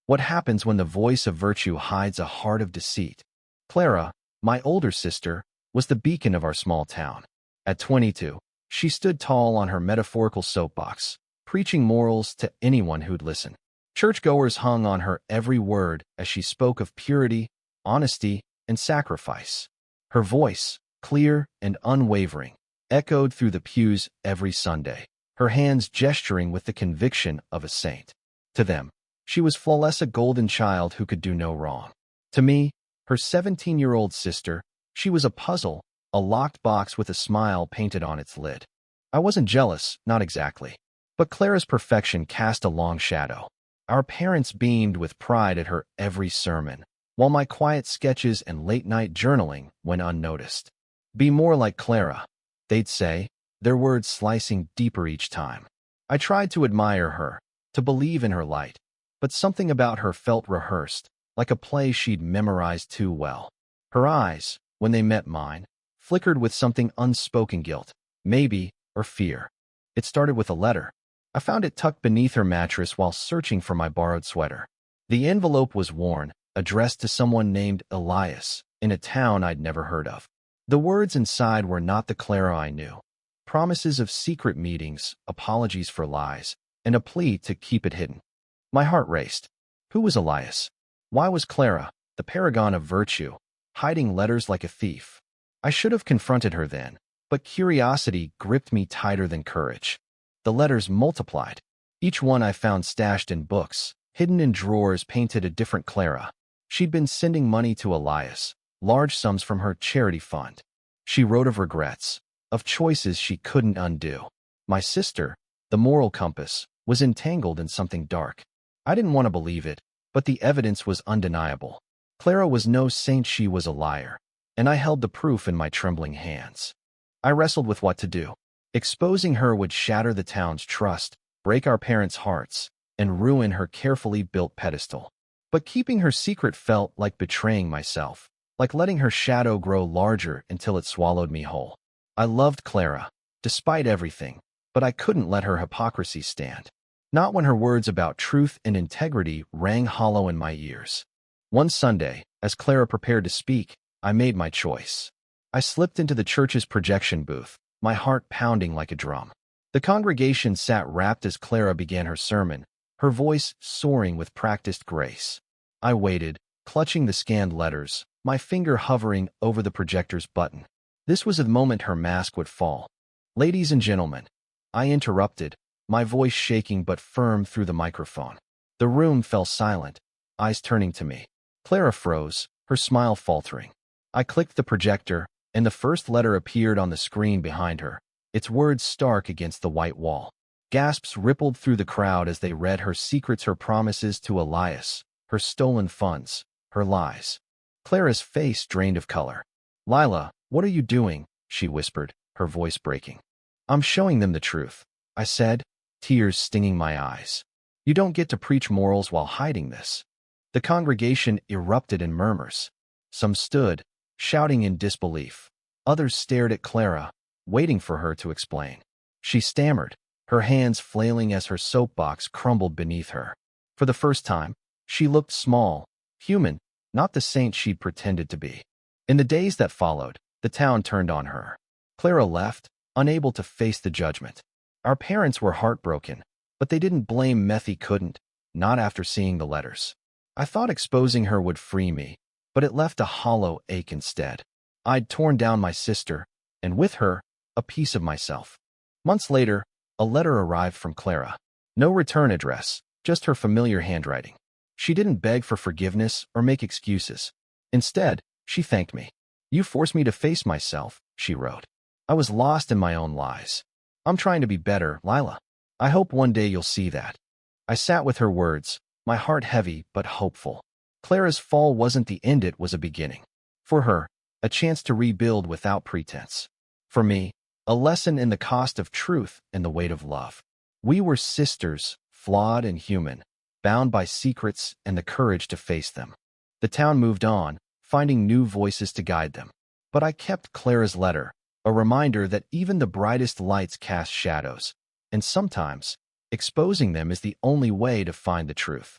What happens when the voice of virtue hides a heart of deceit? Clara, my older sister, was the beacon of our small town. At 22, she stood tall on her metaphorical soapbox, preaching morals to anyone who'd listen. Churchgoers hung on her every word as she spoke of purity, honesty, and sacrifice. Her voice, clear and unwavering, echoed through the pews every Sunday, her hands gesturing with the conviction of a saint. To them, she was flawless, a golden child who could do no wrong. To me, her 17-year-old sister, she was a puzzle, a locked box with a smile painted on its lid. I wasn't jealous, not exactly. But Clara's perfection cast a long shadow. Our parents beamed with pride at her every sermon, while my quiet sketches and late-night journaling went unnoticed. Be more like Clara, they'd say, their words slicing deeper each time. I tried to admire her, to believe in her light, but something about her felt rehearsed, like a play she'd memorized too well. Her eyes, when they met mine, flickered with something unspoken, guilt, maybe, or fear. It started with a letter. I found it tucked beneath her mattress while searching for my borrowed sweater. The envelope was worn, addressed to someone named Elias, in a town I'd never heard of. The words inside were not the Clara I knew. Promises of secret meetings, apologies for lies, and a plea to keep it hidden. My heart raced. Who was Elias? Why was Clara, the paragon of virtue, hiding letters like a thief? I should have confronted her then, but curiosity gripped me tighter than courage. The letters multiplied. Each one I found stashed in books, hidden in drawers painted a different Clara. She'd been sending money to Elias, large sums from her charity fund. She wrote of regrets, of choices she couldn't undo. My sister, the moral compass, was entangled in something dark. I didn't want to believe it, but the evidence was undeniable. Clara was no saint, she was a liar, and I held the proof in my trembling hands. I wrestled with what to do. Exposing her would shatter the town's trust, break our parents' hearts, and ruin her carefully built pedestal. But keeping her secret felt like betraying myself, like letting her shadow grow larger until it swallowed me whole. I loved Clara, despite everything, but I couldn't let her hypocrisy stand. Not when her words about truth and integrity rang hollow in my ears. One Sunday, as Clara prepared to speak, I made my choice. I slipped into the church's projection booth, my heart pounding like a drum. The congregation sat rapt as Clara began her sermon, her voice soaring with practiced grace. I waited, clutching the scanned letters, my finger hovering over the projector's button. This was the moment her mask would fall. "Ladies and gentlemen," I interrupted, my voice shaking but firm through the microphone. The room fell silent, eyes turning to me. Clara froze, her smile faltering. I clicked the projector, and the first letter appeared on the screen behind her, its words stark against the white wall. Gasps rippled through the crowd as they read her secrets, her promises to Elias, her stolen funds, her lies. Clara's face drained of color. "Lila, what are you doing?" she whispered, her voice breaking. "I'm showing them the truth," I said, tears stinging my eyes. "You don't get to preach morals while hiding this." The congregation erupted in murmurs. Some stood, shouting in disbelief. Others stared at Clara, waiting for her to explain. She stammered, her hands flailing as her soapbox crumbled beneath her. For the first time, she looked small, human, not the saint she'd pretended to be. In the days that followed, the town turned on her. Clara left, unable to face the judgment. Our parents were heartbroken, but they didn't blame Methy, couldn't, not after seeing the letters. I thought exposing her would free me, but it left a hollow ache instead. I'd torn down my sister, and with her, a piece of myself. Months later, a letter arrived from Clara. No return address, just her familiar handwriting. She didn't beg for forgiveness or make excuses. Instead, she thanked me. "You forced me to face myself," she wrote. "I was lost in my own lies. I'm trying to be better, Lila. I hope one day you'll see that." I sat with her words, my heart heavy but hopeful. Clara's fall wasn't the end, it was a beginning. For her, a chance to rebuild without pretense. For me, a lesson in the cost of truth and the weight of love. We were sisters, flawed and human, bound by secrets and the courage to face them. The town moved on, finding new voices to guide them. But I kept Clara's letter, a reminder that even the brightest lights cast shadows, and sometimes, exposing them is the only way to find the truth.